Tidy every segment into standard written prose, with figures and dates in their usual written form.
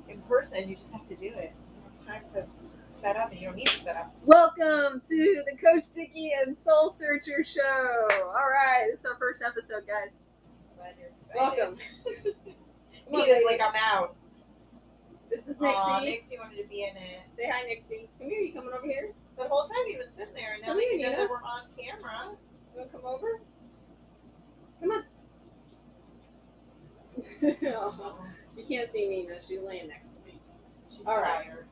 in person. You just have to do it. You don't have time to set up, and you don't need to set up. Welcome to the Coach Dickie and Soul Searcher Show. All right, this is our first episode, guys. Glad you're excited. Welcome. Nita's like, I'm out. This is Nixie. Aw, Nixie wanted to be in it. Say hi, Nixie. Come here. You coming over here? The whole time you've been sitting there, and now Come that here, you know Nina. that we're on camera. You want to come over? Come on. You can't see Nina. She's laying next to me. She's All right. tired.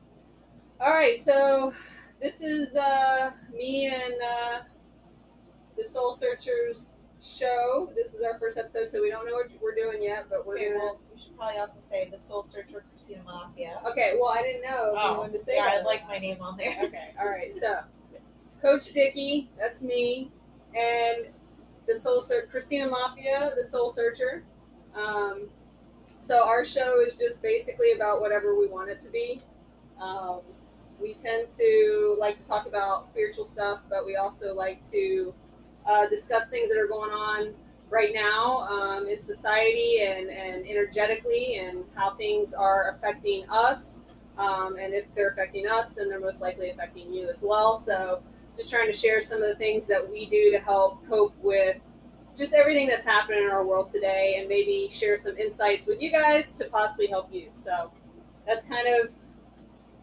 All right, so this is me and the Soul Searchers show. This is our first episode, so we don't know what we're doing yet, but we're Okay, gonna. well, we should probably also say the Soul Searcher Christina Mafia. Okay, well, I didn't know if you wanted to say yeah, that. I'd like my name on there. Okay, all right. So, Coach Dickie, that's me, and the Soul Searcher, Christina Mafia, the Soul Searcher. So our show is just basically about whatever we want it to be. We tend to like to talk about spiritual stuff, but we also like to discuss things that are going on right now in society and energetically, and how things are affecting us. And if they're affecting us, then they're most likely affecting you as well. So just trying to share some of the things that we do to help cope with just everything that's happening in our world today, and maybe share some insights with you guys to possibly help you. So that's kind of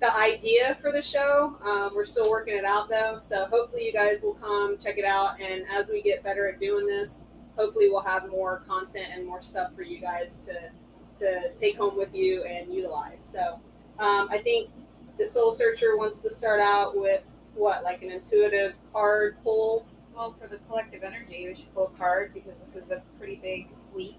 the idea for the show. We're still working it out though, so hopefully you guys will come check it out, and as we get better at doing this, hopefully we'll have more content and more stuff for you guys to take home with you and utilize. So I think the Soul Searcher wants to start out with like an intuitive card pull. Well, for the collective energy, we should pull a card because this is a pretty big week.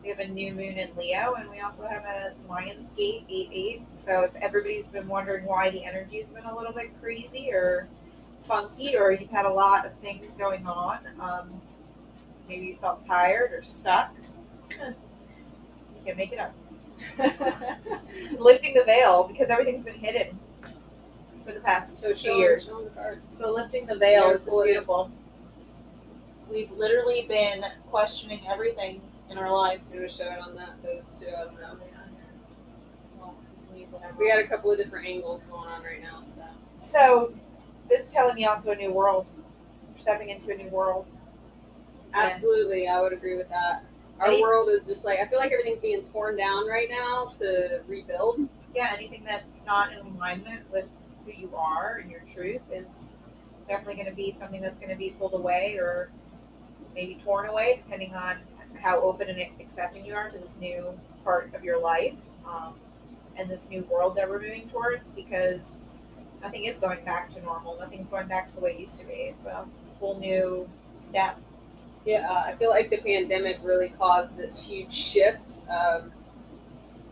We have a new moon in Leo, and we also have a Lionsgate 8-8. So if everybody's been wondering why the energy's been a little bit crazy or funky, or you've had a lot of things going on, maybe you felt tired or stuck, you can make it up. Lifting the veil, because everything's been hidden for the past 2 years. So lifting the veil is beautiful. We've literally been questioning everything in our lives. I'm going to show it on those two. I don't know. Well, We got a couple of different angles going on right now. So this is telling me also a new world. We're stepping into a new world. Absolutely, I would agree with that. Our world is just like, I feel like everything's being torn down right now to rebuild. Yeah, anything that's not in alignment with who you are and your truth is definitely going to be something that's going to be pulled away or maybe torn away, depending on how open and accepting you are to this new part of your life and this new world that we're moving towards, because nothing is going back to normal. Nothing's going back to the way it used to be. It's a whole new step. Yeah, I feel like the pandemic really caused this huge shift of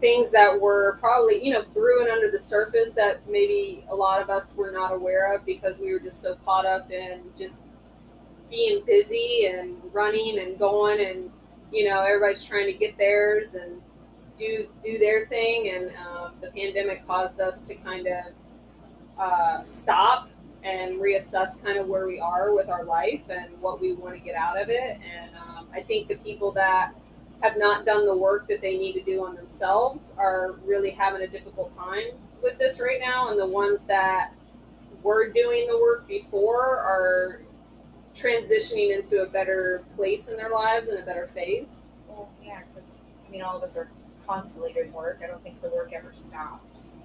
things that were probably, brewing under the surface that maybe a lot of us were not aware of because we were just so caught up in just being busy and running and going, and everybody's trying to get theirs and do their thing, and the pandemic caused us to kind of stop and reassess kind of where we are with our life and what we want to get out of it. And I think the people that have not done the work that they need to do on themselves are really having a difficult time with this right now, and the ones that were doing the work before are transitioning into a better place in their lives and a better phase. Well, yeah, because all of us are constantly doing work. I don't think the work ever stops.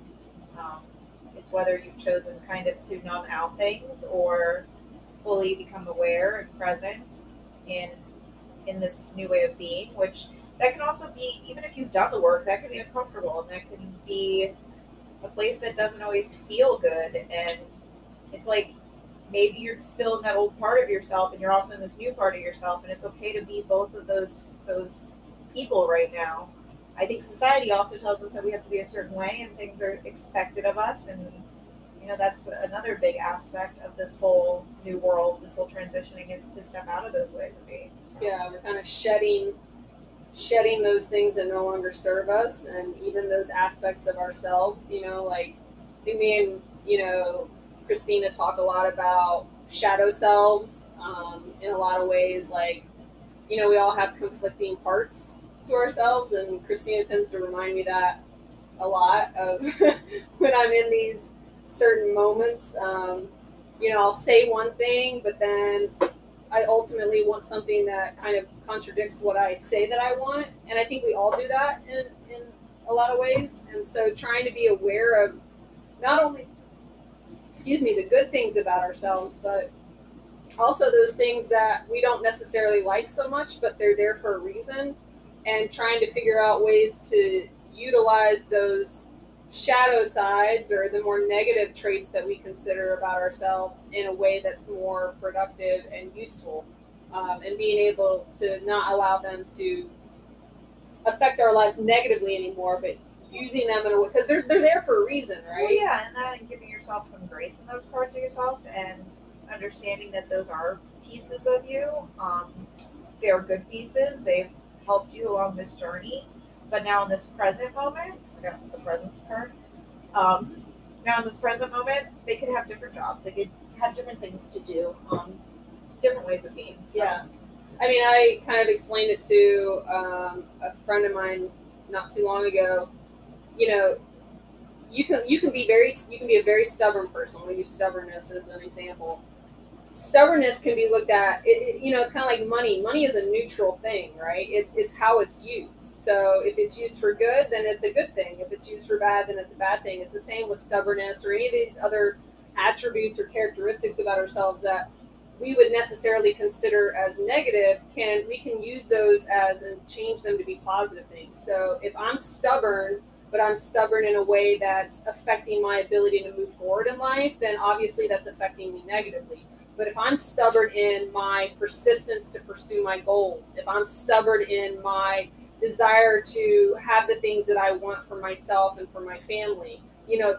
It's whether you've chosen kind of to numb out things or fully become aware and present in this new way of being, which that can also be, even if you've done the work, that can be uncomfortable, and that can be a place that doesn't always feel good. And it's like, maybe you're still in that old part of yourself and you're also in this new part of yourself, and it's okay to be both of those people right now. I think society also tells us that we have to be a certain way and things are expected of us, and that's another big aspect of this whole new world, this whole transitioning, is to step out of those ways of being. So. Yeah, we're kind of shedding those things that no longer serve us, and even those aspects of ourselves. Like I think me and Christina talk a lot about shadow selves in a lot of ways. Like we all have conflicting parts to ourselves, and Christina tends to remind me that a lot of when I'm in these certain moments. I'll say one thing, but then I ultimately want something that kind of contradicts what I say that I want. And I think we all do that in a lot of ways. And so trying to be aware of not only, the good things about ourselves, but also those things that we don't necessarily like so much, but they're there for a reason, and trying to figure out ways to utilize those shadow sides or the more negative traits that we consider about ourselves in a way that's more productive and useful, and being able to not allow them to affect our lives negatively anymore, but using them in a way, because they're there for a reason, right? Well, yeah, and that, and giving yourself some grace in those parts of yourself, and understanding that those are pieces of you. They are good pieces. They've helped you along this journey. But now in this present moment, I got the presence card. Um, Now in this present moment, they could have different jobs. They could have different things to do. Different ways of being. So. Yeah. I mean, I kind of explained it to a friend of mine not too long ago. You know, you can be a very stubborn person. We'll use stubbornness as an example. Stubbornness can be looked at. It's kind of like money. Money is a neutral thing, right? It's how it's used. So if it's used for good, then it's a good thing. If it's used for bad, then it's a bad thing. It's the same with stubbornness or any of these other attributes or characteristics about ourselves that we would necessarily consider as negative. We can use those as and change them to be positive things. So if I'm stubborn, but I'm stubborn in a way that's affecting my ability to move forward in life, then obviously that's affecting me negatively. But if I'm stubborn in my persistence to pursue my goals, if I'm stubborn in my desire to have the things that I want for myself and for my family,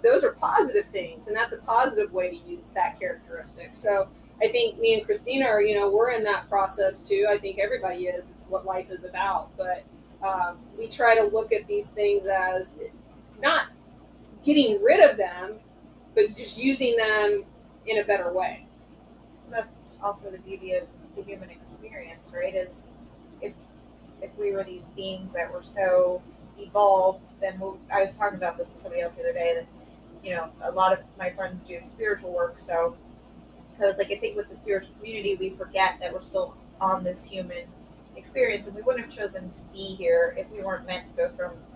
those are positive things, and that's a positive way to use that characteristic. So I think me and Christina are, we're in that process too. I think everybody is. It's what life is about. But we try to look at these things as not getting rid of them, but just using them in a better way. That's also the beauty of the human experience, right? Is if we were these beings that were so evolved, then I was talking about this to somebody else the other day that a lot of my friends do spiritual work, so I was like, I think with the spiritual community, we forget that we're still on this human experience, and we wouldn't have chosen to be here if we weren't meant to go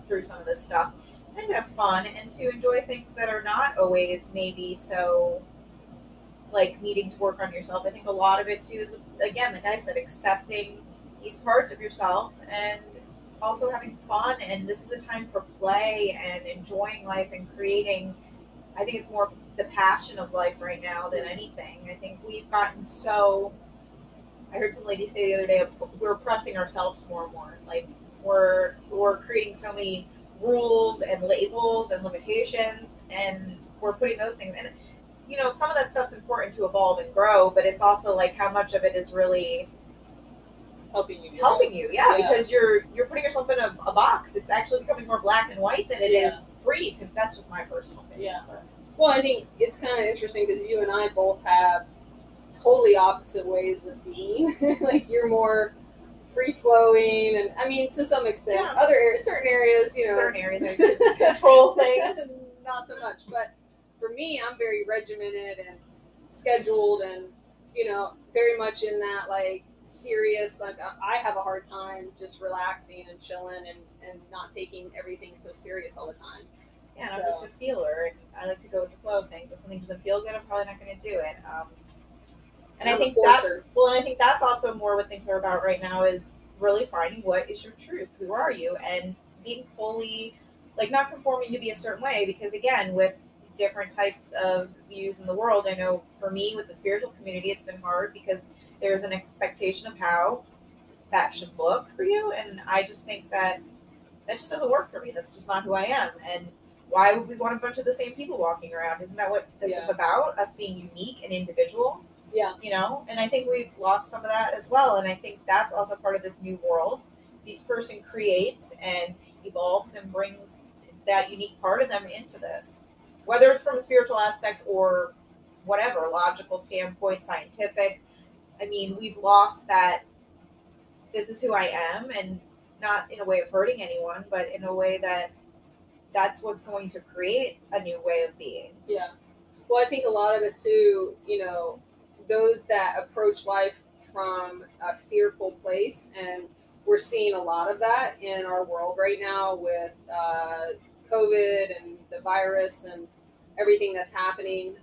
through some of this stuff and to have fun and to enjoy things that are not always maybe so like needing to work on yourself. I think a lot of it too is, again, like I said, accepting these parts of yourself and also having fun. And this is a time for play and enjoying life and creating. I think it's more the passion of life right now than anything. I think we've gotten so. I heard some lady say the other day, we're pressing ourselves more and more. Like we're creating so many rules and labels and limitations, and we're putting those things in. Some of that stuff's important to evolve and grow, but it's also like how much of it is really helping you. Yeah, because you're putting yourself in a box. It's actually becoming more black and white than it is free. So that's just my personal opinion. Yeah. Well, I think it's kind of interesting because you and I both have totally opposite ways of being. Like you're more free flowing, and I mean to some extent, certain areas, certain areas I control things, not so much. But for me, I'm very regimented and scheduled, and very much in that like serious. Like I have a hard time just relaxing and chilling and not taking everything so serious all the time. Yeah, and I'm just a feeler, and I like to go with the flow of things. If something doesn't feel good, I'm probably not going to do it. And I think I think that's also more what things are about right now is really finding what is your truth. Who are you? And being fully, like, not conforming to be a certain way. Because again, with different types of views in the world, I know for me with the spiritual community, it's been hard because there's an expectation of how that should look for you. And I just think that just doesn't work for me. That's just not who I am. And why would we want a bunch of the same people walking around? Isn't that what this is about? Us being unique and individual? Yeah. And I think we've lost some of that as well. And I think that's also part of this new world. Each person creates and evolves and brings that unique part of them into this, whether it's from a spiritual aspect or whatever, logical standpoint, scientific. I mean, we've lost that this is who I am, and not in a way of hurting anyone, but in a way that that's what's going to create a new way of being. Yeah. Well, I think a lot of it too, those that approach life from a fearful place, and we're seeing a lot of that in our world right now with COVID and the virus and everything that's happening.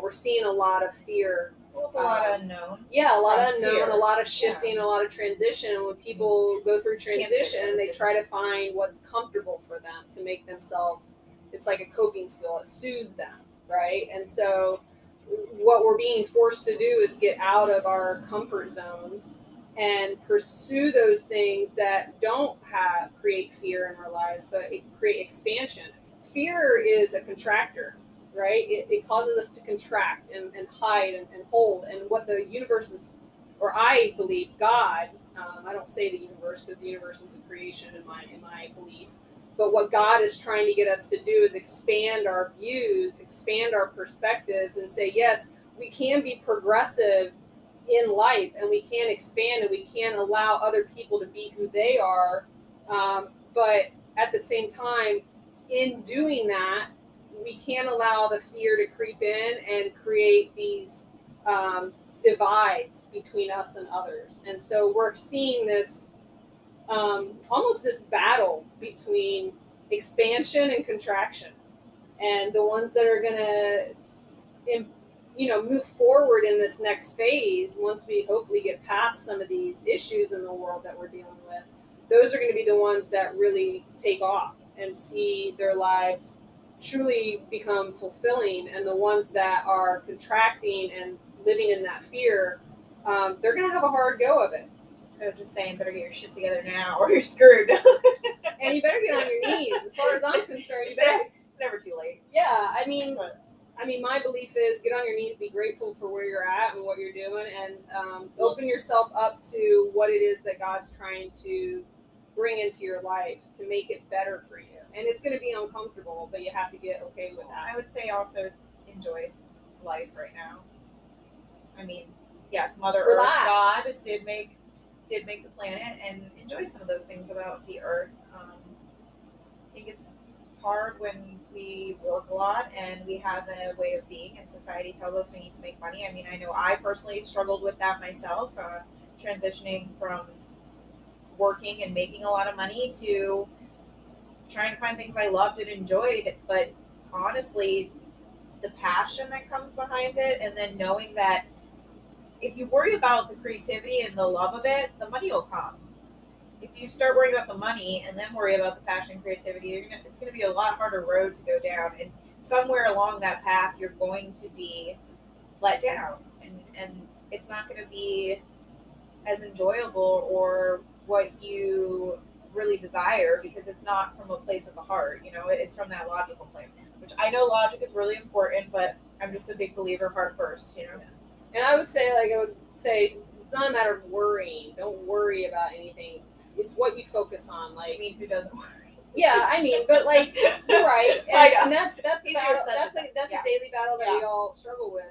We're seeing a lot of fear. Well, a lot of unknown. Yeah, a lot of Runs unknown, here. a lot of shifting, a lot of transition. And when people go through transition, they try to find what's comfortable for them to make themselves. It's like a coping skill. It soothes them, right? And so, what we're being forced to do is get out of our comfort zones and pursue those things that don't create fear in our lives, but it create expansion. Fear is a contractor, right? It causes us to contract and hide and hold. And what the universe is, or I believe God, I don't say the universe because the universe is a creation in my belief. But what God is trying to get us to do is expand our views, expand our perspectives, and say, yes, we can be progressive in life, and we can expand, and we can allow other people to be who they are. But at the same time, in doing that, we can't allow the fear to creep in and create these divides between us and others. And so we're seeing this almost this battle between expansion and contraction. And the ones that are going to move forward in this next phase, once we hopefully get past some of these issues in the world that we're dealing with, those are going to be the ones that really take off and see their lives truly become fulfilling. And the ones that are contracting and living in that fear, they're going to have a hard go of it. So just saying, better get your shit together now or you're screwed. And you better get on your knees. As far as I'm concerned, it's never too late. Yeah, I mean, my belief is get on your knees, be grateful for where you're at and what you're doing, and open yourself up to what it is that God's trying to bring into your life to make it better for you. And it's going to be uncomfortable, but you have to get okay with that. I would say also enjoy life right now. I mean, yes, Mother Earth, God did make the planet, and enjoy some of those things about the Earth. I think it's hard when we work a lot and we have a way of being, and society tells us we need to make money. I mean, I know I personally struggled with that myself, transitioning from working and making a lot of money to trying to find things I loved and enjoyed. But honestly, the passion that comes behind it, and then knowing that if you worry about the creativity and the love of it, the money will come. If you start worrying about the money and then worry about the passion and creativity, it's going to be a lot harder road to go down. And somewhere along that path, you're going to be let down. And it's not going to be as enjoyable or what you really desire, because it's not from a place of the heart. It's from that logical place, which I know logic is really important, but I'm just a big believer, heart first. And I would say, it's not a matter of worrying. Don't worry about anything. It's what you focus on. Like, I mean, who doesn't worry? Yeah, I mean, but like, you're right, and that's a battle. That's a daily battle that we all struggle with.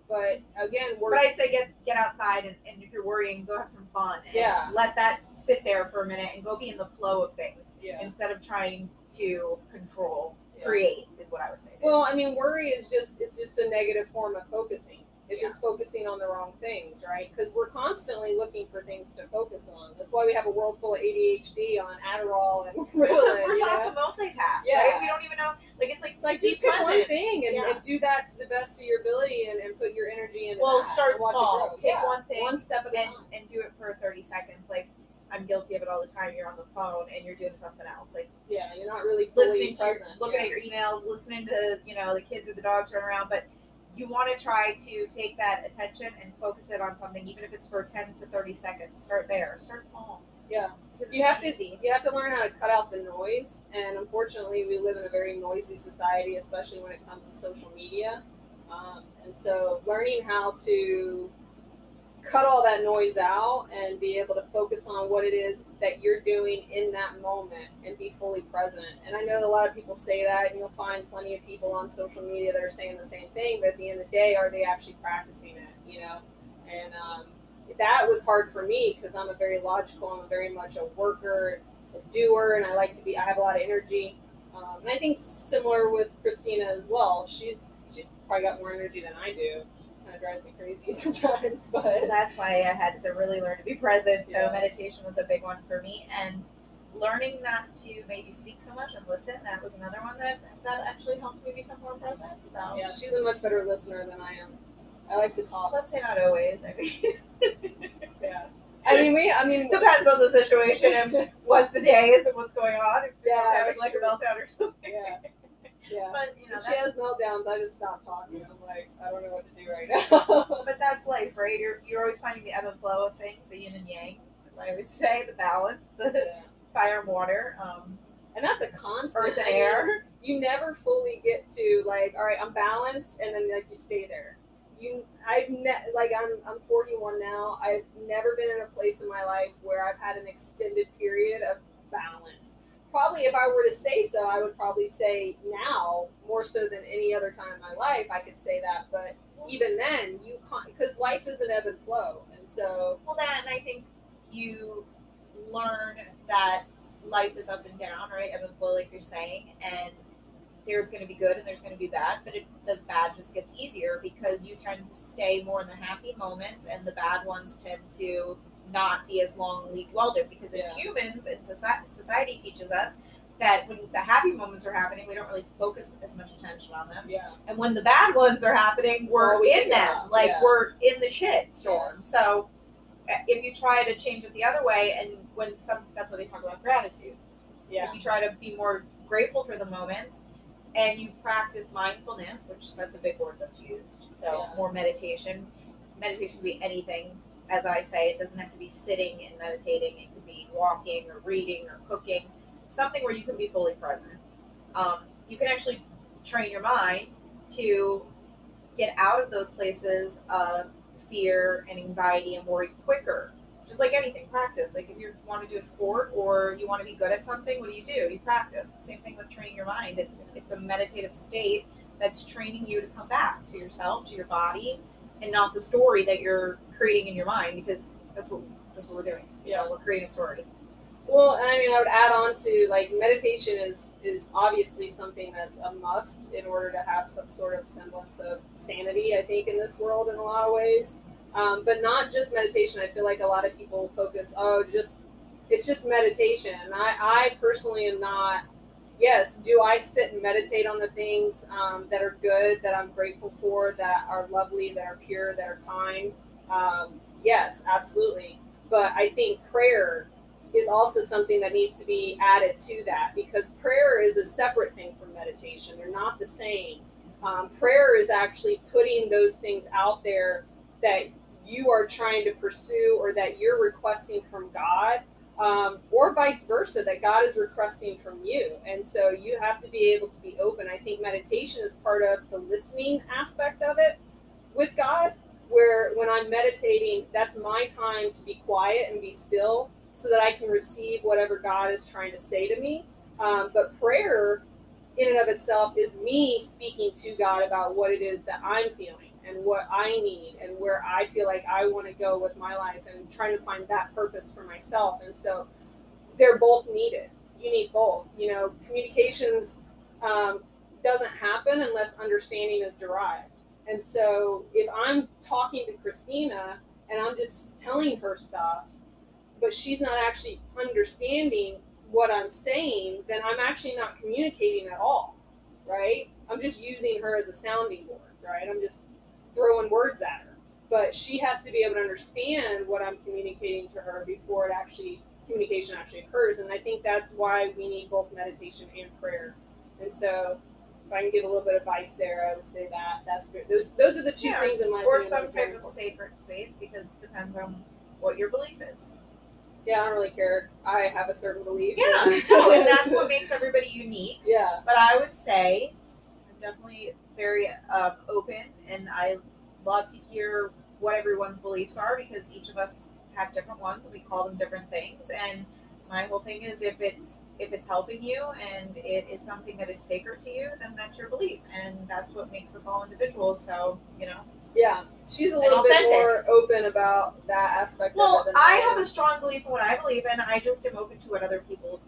But again, but I'd say get outside, and if you're worrying, go have some fun. And let that sit there for a minute and go be in the flow of things instead of trying to control. Create is what I would say. Well, I mean, worry is just a negative form of focusing. It's just focusing on the wrong things, right? Because we're constantly looking for things to focus on. That's why we have a world full of ADHD on Adderall and Ritalin. We're taught to multitask, right? We don't even know. It's like just pick one thing and do that to the best of your ability and put your energy into Well, that. Start small. Take one thing, one step at a time, and do it for 30 seconds. Like, I'm guilty of it all the time. You're on the phone and you're doing something else. Like, you're not really fully present. Looking at your emails, listening to the kids or the dogs run around, but you want to try to take that attention and focus it on something, even if it's for 10 to 30 seconds. Start there. Start small. Yeah. You have to learn how to cut out the noise, and unfortunately we live in a very noisy society, especially when it comes to social media. And so learning how to cut all that noise out and be able to focus on what it is that you're doing in that moment and be fully present. And I know a lot of people say that, and you'll find plenty of people on social media that are saying the same thing, but at the end of the day, are they actually practicing it, And that was hard for me because I'm a very logical, I'm very much a worker, a doer, and I have a lot of energy. And I think similar with Christina as well. She's probably got more energy than I do. Kind of drives me crazy sometimes, but That's why I had to really learn to be present. So Yeah. meditation was a big one for me, and learning not to maybe speak so much and listen. That was another one that actually helped me become more present. So yeah, she's a much better listener than I am. I like to talk. let's say not always. I mean, Yeah. I mean, depends on the situation and what the day is and what's going on. If you're Yeah, having that's like true. a meltdown or something. yeah, yeah. But you know, When she that's, has meltdowns, I just stop talking. I'm like, I don't know what to do right now. but that's life, right? You're always finding the ebb and flow of things, the yin and yang, as I always say, the balance, the Yeah. fire and water, And that's a constant. earth and air. You never fully get to like, all right, I'm balanced, and then like you stay there. I'm 41 now. I've never been in a place in my life where I've had an extended period of balance. Probably, if I were to say so, I would probably say now more so than any other time in my life. I could say that, but even then, you can't, because life is an ebb and flow, and so Well, that, and I think you learn that life is up and down, right? Ebb and flow, like you're saying, and there's going to be good and there's going to be bad, but the bad just gets easier because you tend to stay more in the happy moments, and the bad ones tend to not be as longly dwelled in because as humans and society teaches us that when the happy moments are happening, we don't really focus as much attention on them. Yeah. And when the bad ones are happening, we're in them. Like we're in the shit storm. So if you try to change it the other way, and that's what they talk about gratitude. Yeah. If you try to be more grateful for the moments, and you practice mindfulness, which that's a big word that's used. So more meditation. Meditation can be anything. As I say, it doesn't have to be sitting and meditating. It could be walking or reading or cooking, something where you can be fully present. You can actually train your mind to get out of those places of fear and anxiety and worry quicker. Just like anything, practice. Like if you want to do a sport or you want to be good at something, what do? You practice. Same thing with training your mind. It's a meditative state that's training you to come back to yourself, to your body, and not the story that you're creating in your mind, because that's what we're doing. Yeah, we're creating a story. Well, and I mean, I would add on to like meditation is obviously something that's a must in order to have some sort of semblance of sanity. I think in this world, in a lot of ways, but not just meditation. I feel like a lot of people focus, it's just meditation. And I personally am not. Yes, do I sit and meditate on the things that are good, that I'm grateful for, that are lovely, that are pure, that are kind? Yes, absolutely. But I think prayer is also something that needs to be added to that, because prayer is a separate thing from meditation. They're not the same. Prayer is actually putting those things out there that you are trying to pursue or that you're requesting from God, or vice versa, that God is requesting from you. And so you have to be able to be open. I think meditation is part of the listening aspect of it with God, where when I'm meditating, that's my time to be quiet and be still so that I can receive whatever God is trying to say to me. But prayer in and of itself is me speaking to God about what it is that I'm feeling and what I need and where I feel like I want to go with my life, and trying to find that purpose for myself. And so they're both needed. You need both. Communications doesn't happen unless understanding is derived. And so if I'm talking to Christina and I'm just telling her stuff, but she's not actually understanding what I'm saying, then I'm actually not communicating at all, right? I'm just using her as a sounding board, right? I'm just throwing words at her. But she has to be able to understand what I'm communicating to her before communication actually occurs. And I think that's why we need both meditation and prayer. And so if I can give a little bit of advice there, I would say that's good. Those are the two things in my opinion. Or some type of sacred space, because it depends on what your belief is. Yeah, I don't really care. I have a certain belief. Yeah, and that's what makes everybody unique. Yeah. But I would say I'm definitely very open, and I love to hear what everyone's beliefs are, because each of us have different ones, and we call them different things. And my whole thing is, if it's helping you and it is something that is sacred to you, then that's your belief, and that's what makes us all individuals. So Yeah, she's a little bit more open about that aspect of it than I have a strong belief in what I believe in. I just am open to what other people,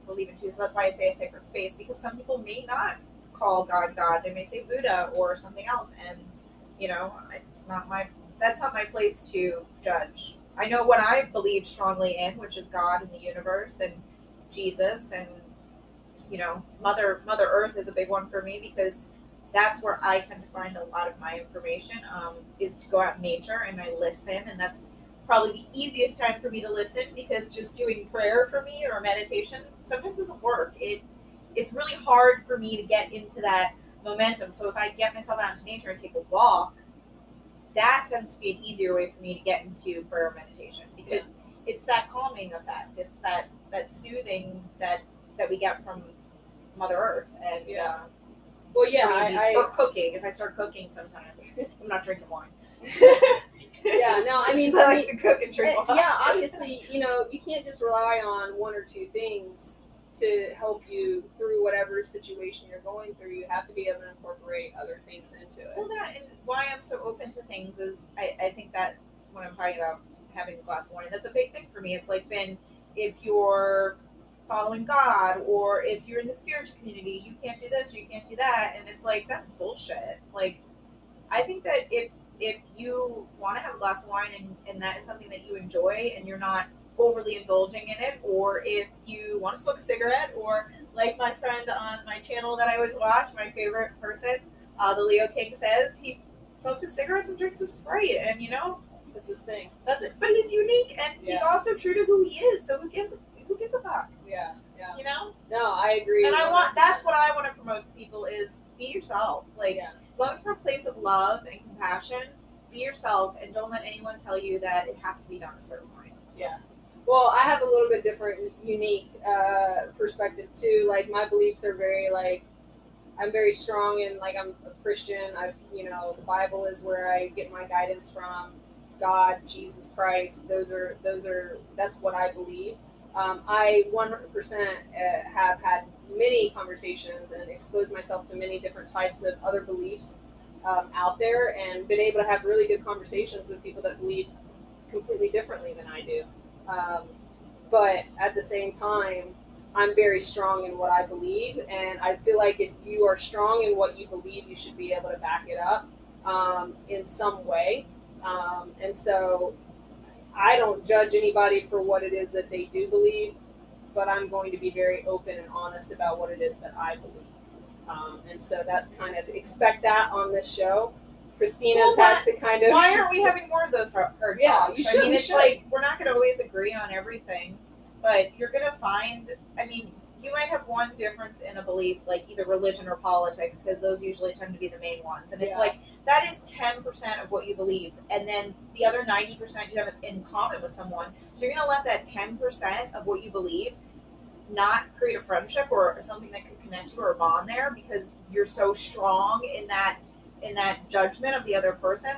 believe in too. So that's why I say a sacred space, because some people may not call God God. They may say Buddha or something else, and it's not that's not my place to judge. I know what I believe strongly in, which is God and the universe and Jesus, and Mother Earth is a big one for me, because that's where I tend to find a lot of my information, is to go out in nature and I listen, and that's probably the easiest time for me to listen, because just doing prayer for me or meditation sometimes doesn't work. It's really hard for me to get into that momentum. So if I get myself out into nature and take a walk, that tends to be an easier way for me to get into prayer or meditation, because it's that calming effect. It's that soothing that we get from Mother Earth. And well, yeah, or cooking. If I start cooking, sometimes I'm not drinking wine. Yeah, no, I mean, I like to cook and drink wine. Yeah, obviously, you can't just rely on one or two things to help you through whatever situation you're going through. You have to be able to incorporate other things into it. Well, that, and why I'm so open to things is I think that when I'm talking about having a glass of wine, that's a big thing for me. It's like, Ben, if you're following God, or if you're in the spiritual community, you can't do this or you can't do that, and it's like, that's bullshit. Like, I think that if you want to have a glass of wine, and that is something that you enjoy and you're not overly indulging in it, or if you want to smoke a cigarette, or like my friend on my channel that I always watch, my favorite person, the Leo King, says he smokes his cigarettes and drinks his Sprite, and that's his thing. That's it. But he's unique, and he's also true to who he is. So who gives a fuck? Yeah. No, I agree. And that's what I want to promote to people, is be yourself. Like, as long as from a place of love and compassion, be yourself, and don't let anyone tell you that it has to be done a certain way. Yeah. Well, I have a little bit different, unique perspective too. Like, my beliefs are very, like, I'm very strong in, like, I'm a Christian. The Bible is where I get my guidance from. God, Jesus Christ, that's what I believe. I 100% have had many conversations and exposed myself to many different types of other beliefs out there, and been able to have really good conversations with people that believe completely differently than I do. But at the same time, I'm very strong in what I believe, and I feel like if you are strong in what you believe, you should be able to back it up in some way. And so I don't judge anybody for what it is that they do believe, but I'm going to be very open and honest about what it is that I believe. And so that's kind of, expect that on this show. Christina's had to kind of... Why aren't we having more of those hard talks? Yeah, you should. It's like, we're not going to always agree on everything, but you're going to find, you might have one difference in a belief, like either religion or politics, because those usually tend to be the main ones. And it's like, that is 10% of what you believe. And then the other 90% you have in common with someone. So you're going to let that 10% of what you believe not create a friendship or something that could connect you or a bond there, because you're so strong in that judgment of the other person.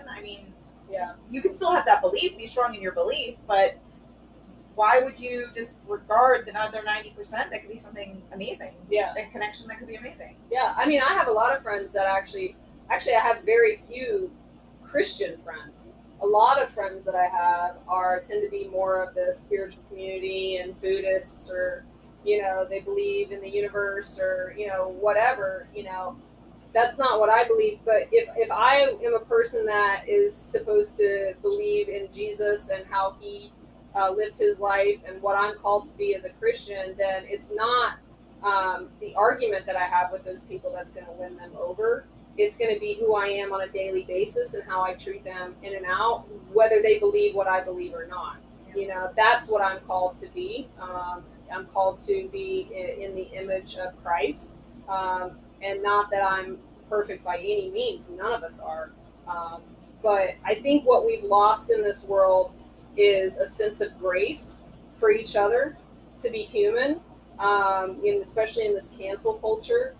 You can still have that belief, be strong in your belief, but why would you just regard the other 90%? That could be something amazing. Yeah. A connection that could be amazing. Yeah. I have a lot of friends that actually I have very few Christian friends. A lot of friends that I have tend to be more of the spiritual community and Buddhists, or, they believe in the universe, or, whatever, That's not what I believe. But if I am a person that is supposed to believe in Jesus and how he lived his life and what I'm called to be as a Christian, then it's not the argument that I have with those people that's going to win them over. It's going to be who I am on a daily basis and how I treat them in and out, whether they believe what I believe or not. That's what I'm called to be. I'm called to be in the image of Christ. And not that I'm perfect by any means. None of us are. But I think what we've lost in this world is a sense of grace for each other, to be human, especially in this cancel culture.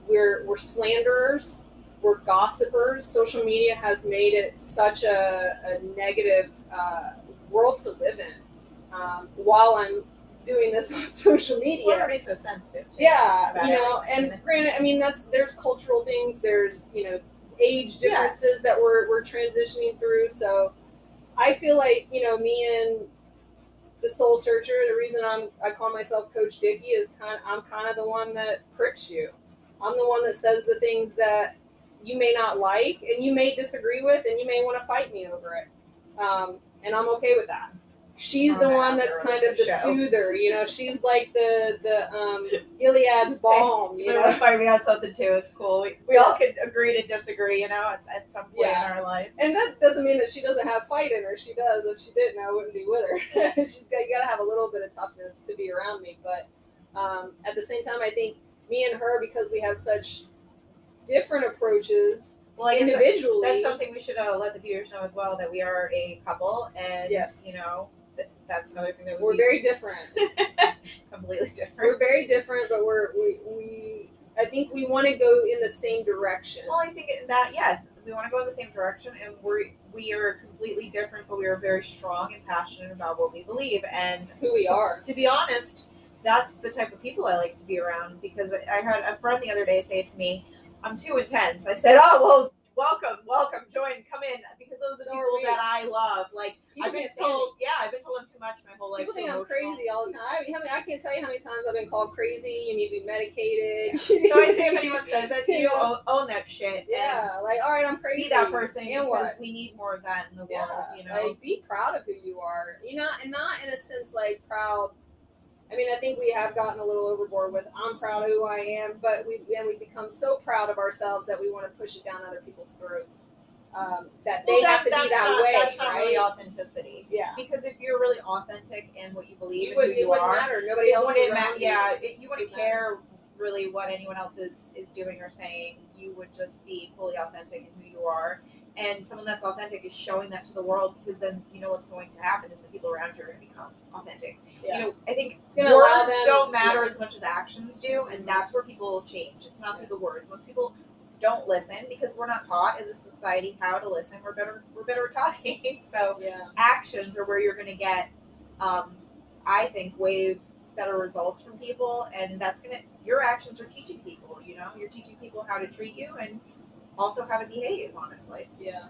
We're slanderers, we're gossipers. Social media has made it such a negative world to live in. While I'm doing this on social media, everybody's so sensitive. Yeah, and granted, there's cultural things. There's age differences that we're transitioning through. So I feel like, me and the soul searcher, the reason I call myself Coach Dickie is I'm kind of the one that pricks you. I'm the one that says the things that you may not like and you may disagree with, and you may want to fight me over it. And I'm okay with that. She's the one that's kind of the soother, She's like the Gilead's balm. You want to fight me on something too. It's cool. We all could agree to disagree, at some point in our lives. And that doesn't mean that she doesn't have fight in her. She does. If she didn't, I wouldn't be with her. You got to have a little bit of toughness to be around me. But at the same time, I think me and her, because we have such different approaches. Well, individually, that's something we should let the viewers know as well, that we are a couple, and that's another thing that we're very different. Completely different. We're very different, but I think we want to go in the same direction. Well, I think that yes, we want to go in the same direction, and we are completely different, but we are very strong and passionate about what we believe and who we are. To be honest, that's the type of people I like to be around, because I had a friend the other day say to me, "I'm too intense." I said, "Oh, well, welcome, join, come in," because those are the people that I love. Like, I've been told I'm too much my whole life. People think I'm crazy all the time. I can't tell you how many times I've been called crazy. You need to be medicated. Yeah. So I say, if anyone says that to you, own that shit. Yeah, like, all right, I'm crazy. Be that person, because we need more of that in the world. Like, be proud of who you are. And not in a sense like proud. I mean, I think we have gotten a little overboard with I'm proud of who I am, but we become so proud of ourselves that we want to push it down other people's throats. That they have to be that way. That's not really authenticity. Yeah. Because if you're really authentic in what you believe, it wouldn't matter. Nobody else wouldn't matter. Yeah, you wouldn't care really what anyone else is doing or saying. You would just be fully authentic in who you are. And someone that's authentic is showing that to the world, because then what's going to happen is the people around you are going to become authentic. Yeah. I think words don't matter as much as actions do, and that's where people will change. It's not through the words. Most people don't listen because we're not taught as a society how to listen. We're better at talking. So actions are where you're going to get, I think, way better results from people, and your actions are teaching people. You're teaching people how to treat you and also how to behave, honestly. Yeah.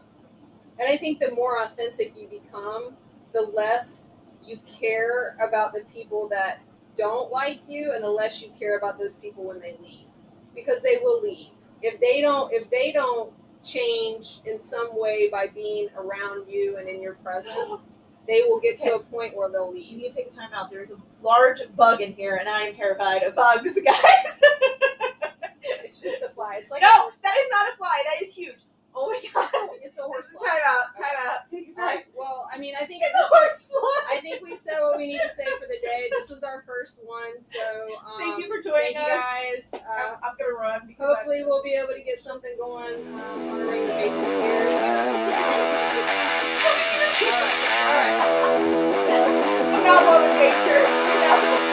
And I think the more authentic you become, the less you care about the people that don't like you, and the less you care about those people when they leave, because they will leave. If they don't change in some way by being around you and in your presence, they will get to a point where they'll leave. You need to take time out. There's a large bug in here, and I am terrified of bugs, guys. It's just a fly. It's like no, that is not a fly. That is huge. Oh my god, it's a horse fly. Time out. Take your time. Well, I mean, I think it's a horse fly. I think we've said what we need to say for the day. This was our first one, so thank you for joining us, guys. I'm gonna run. Hopefully, we'll be able to get something going on a regular basis here. All right. I'm not loving nature.